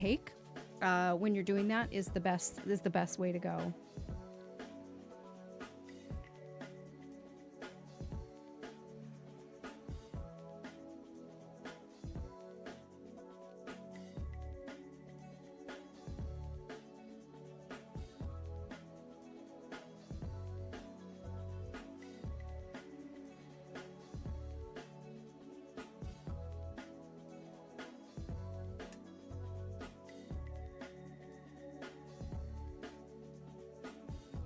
take when you're doing that is the best way to go.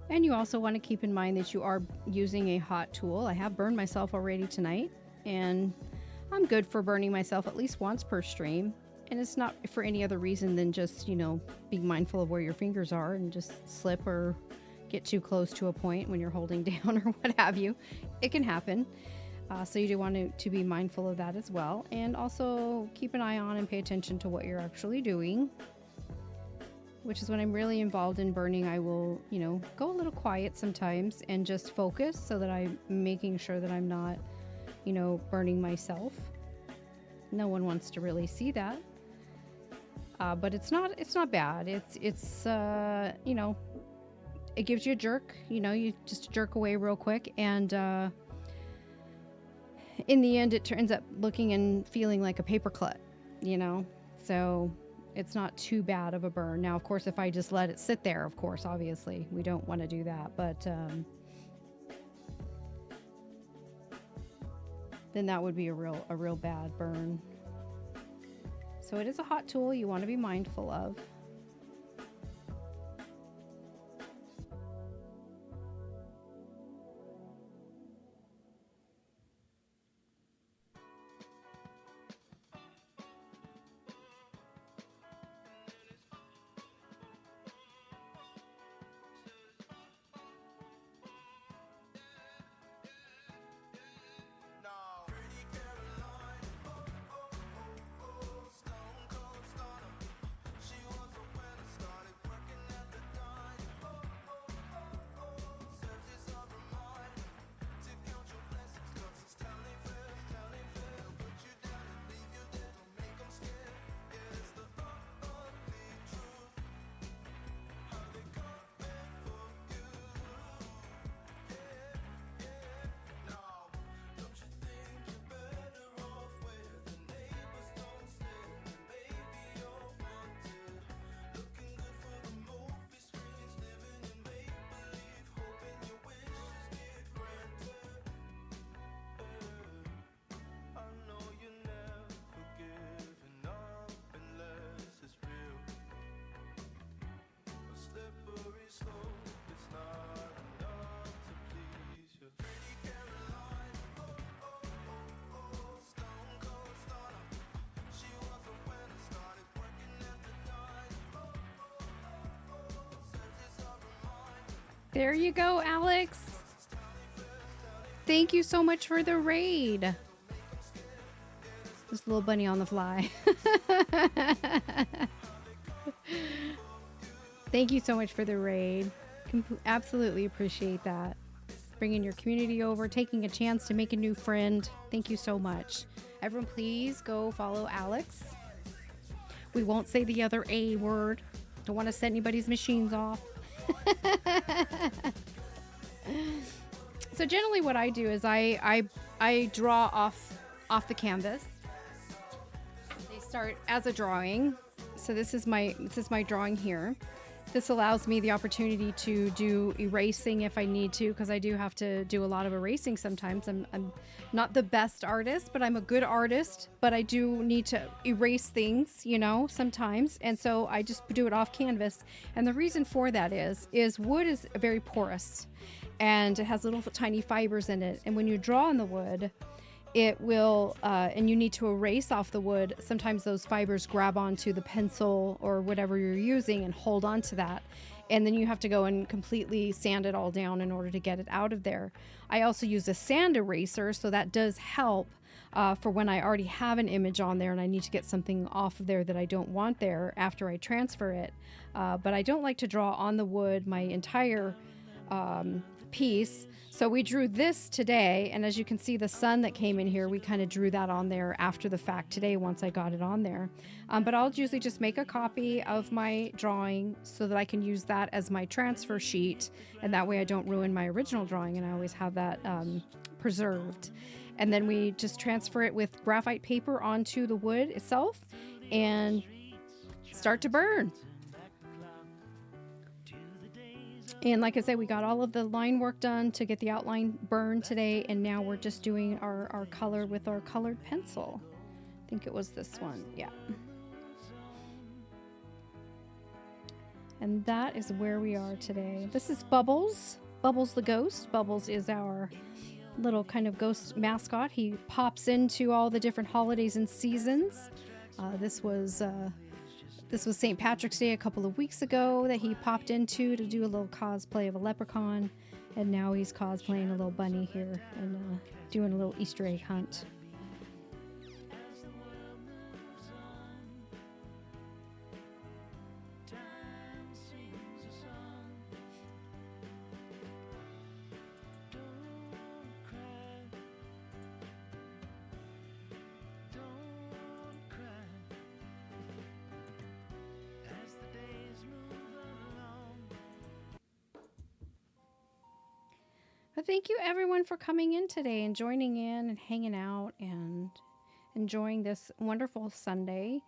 And you also want to keep in mind that you are using a hot tool. I have burned myself already tonight, and I'm good for burning myself at least once per stream. And it's not for any other reason than just, being mindful of where your fingers are and just slip or get too close to a point when you're holding down or what have you. It can happen. So you do want to be mindful of that as well. And also keep an eye on and pay attention to what you're actually doing. Which is when I'm really involved in burning, I will, go a little quiet sometimes and just focus so that I'm making sure that I'm not, burning myself. No one wants to really see that. But it's not bad. It's it gives you a jerk, you just jerk away real quick. And in the end, it turns up looking and feeling like a paperclip, so it's not too bad of a burn. Now, of course, if I just let it sit there, of course, obviously, we don't want to do that. But then that would be a real bad burn. So it is a hot tool you want to be mindful of. There you go, Alex. Thank you so much for the raid. This little bunny on the fly. Thank you so much for the raid. Absolutely appreciate that. Bringing your community over, taking a chance to make a new friend. Thank you so much. Everyone, please go follow Alex. We won't say the other A word. Don't want to set anybody's machines off. So generally what I do is I draw off the canvas. They start as a drawing. So this is my drawing here. This allows me the opportunity to do erasing if I need to, because I do have to do a lot of erasing sometimes. I'm not the best artist, but I'm a good artist. But I do need to erase things, sometimes. And so I just do it off canvas. And the reason for that is wood is very porous, and it has little tiny fibers in it. And when you draw on the wood, it will, and you need to erase off the wood. Sometimes those fibers grab onto the pencil or whatever you're using and hold on to that. And then you have to go and completely sand it all down in order to get it out of there. I also use a sand eraser, so that does help for when I already have an image on there and I need to get something off of there that I don't want there after I transfer it. But I don't like to draw on the wood my entire piece. So we drew this today, and as you can see, the sun that came in here, we kind of drew that on there after the fact today once I got it on there. But I'll usually just make a copy of my drawing so that I can use that as my transfer sheet, and that way I don't ruin my original drawing, and I always have that preserved. And then we just transfer it with graphite paper onto the wood itself and start to burn. And like I said, we got all of the line work done to get the outline burned today, and now we're just doing our color with our colored pencil. I think it was this one, yeah. And that is where we are today. This is Bubbles, Bubbles the ghost. Bubbles is our little kind of ghost mascot. He pops into all the different holidays and seasons. This was St. Patrick's Day a couple of weeks ago that he popped into to do a little cosplay of a leprechaun, and now he's cosplaying a little bunny here and doing a little Easter egg hunt. But thank you everyone for coming in today and joining in and hanging out and enjoying this wonderful Sunday.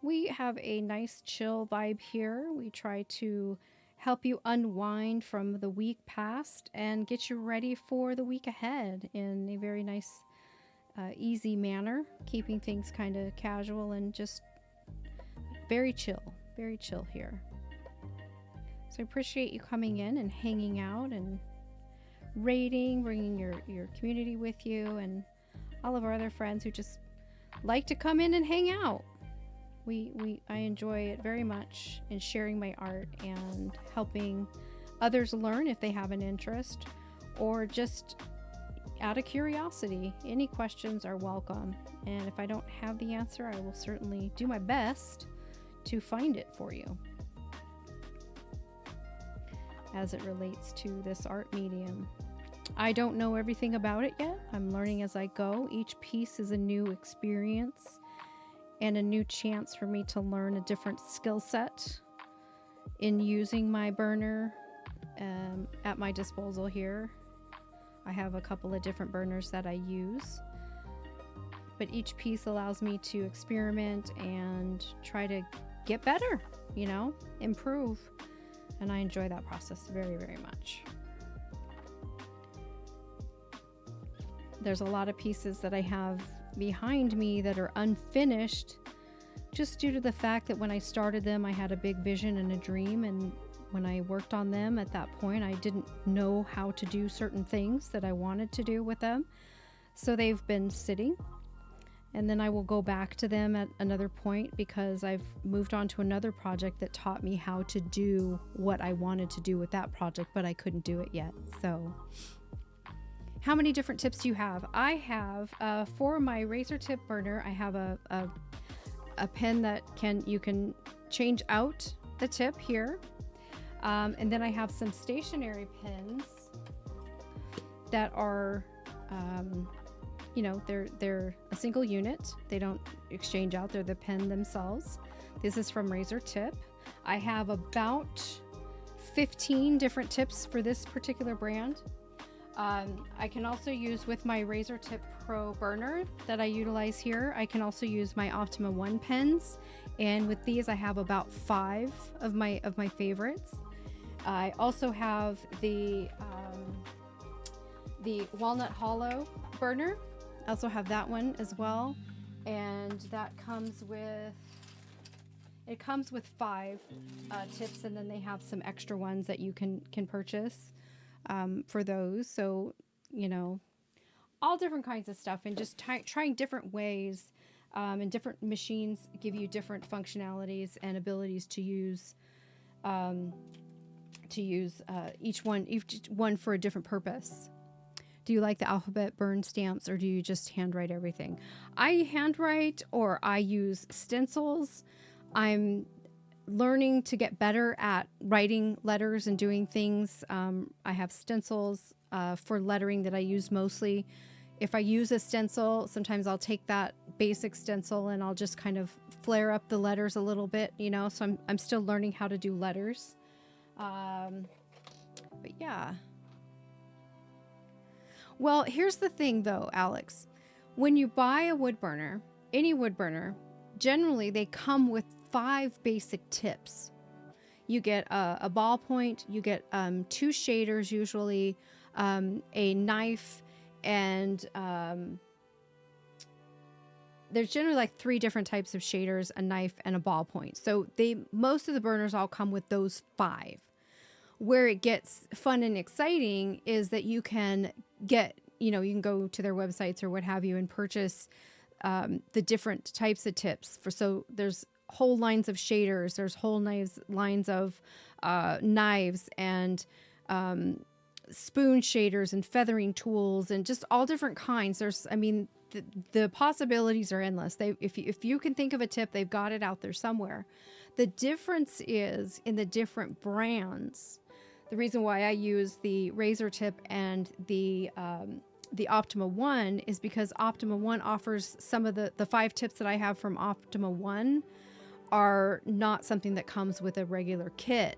We have a nice chill vibe here. We try to help you unwind from the week past and get you ready for the week ahead in a very nice, easy manner, keeping things kind of casual and just very chill here. So I appreciate you coming in and hanging out and rating, bringing your community with you, and all of our other friends who just like to come in and hang out. I enjoy it very much in sharing my art and helping others learn if they have an interest or just out of curiosity. Any questions are welcome, and if I don't have the answer, I will certainly do my best to find it for you as it relates to this art medium. I don't know everything about it yet. I'm learning as I go. Each piece is a new experience and a new chance for me to learn a different skill set in using my burner at my disposal here. I have a couple of different burners that I use, but each piece allows me to experiment and try to get better, improve. And I enjoy that process very, very much. There's a lot of pieces that I have behind me that are unfinished just due to the fact that when I started them, I had a big vision and a dream, and when I worked on them at that point, I didn't know how to do certain things that I wanted to do with them. So they've been sitting, and then I will go back to them at another point because I've moved on to another project that taught me how to do what I wanted to do with that project, but I couldn't do it yet. So how many different tips do you have? I have, for my razor tip burner, I have a pen that you can change out the tip here. And then I have some stationary pins that are, they're a single unit. They don't exchange out. They're the pen themselves. This is from Razor Tip. I have about 15 different tips for this particular brand. I can also use with my Razor Tip Pro burner that I utilize here. I can also use my Optima 1 pens, and with these I have about 5 of my favorites. I also have the Walnut Hollow burner. I also have that one as well, and that comes with 5 tips, and then they have some extra ones that you can purchase for those. So, all different kinds of stuff, and just trying different ways, and different machines give you different functionalities and abilities to use each one for a different purpose. Do you like the alphabet burn stamps, or do you just handwrite everything? I handwrite, or I use stencils. I'm learning to get better at writing letters and doing things. I have stencils for lettering that I use mostly. If I use a stencil, sometimes I'll take that basic stencil and I'll just kind of flare up the letters a little bit, you know, so I'm still learning how to do letters. But yeah. Well, here's the thing though, Alex. When you buy a wood burner, any wood burner, generally they come with 5 basic tips. You get a ballpoint, you get 2 shaders usually, a knife, and there's generally like 3 different types of shaders, a knife, and a ballpoint. So most of the burners all come with those 5. Where it gets fun and exciting is that you can get, you know, you can go to their websites or what have you and purchase the different types of tips. So there's whole lines of shaders, there's whole lines of knives and spoon shaders and feathering tools and just all different kinds. There's, I mean, the possibilities are endless. If you can think of a tip, they've got it out there somewhere. The difference is in the different brands. The reason why I use the razor tip and the Optima One is because Optima One offers some of the 5 tips that I have from Optima One are not something that comes with a regular kit.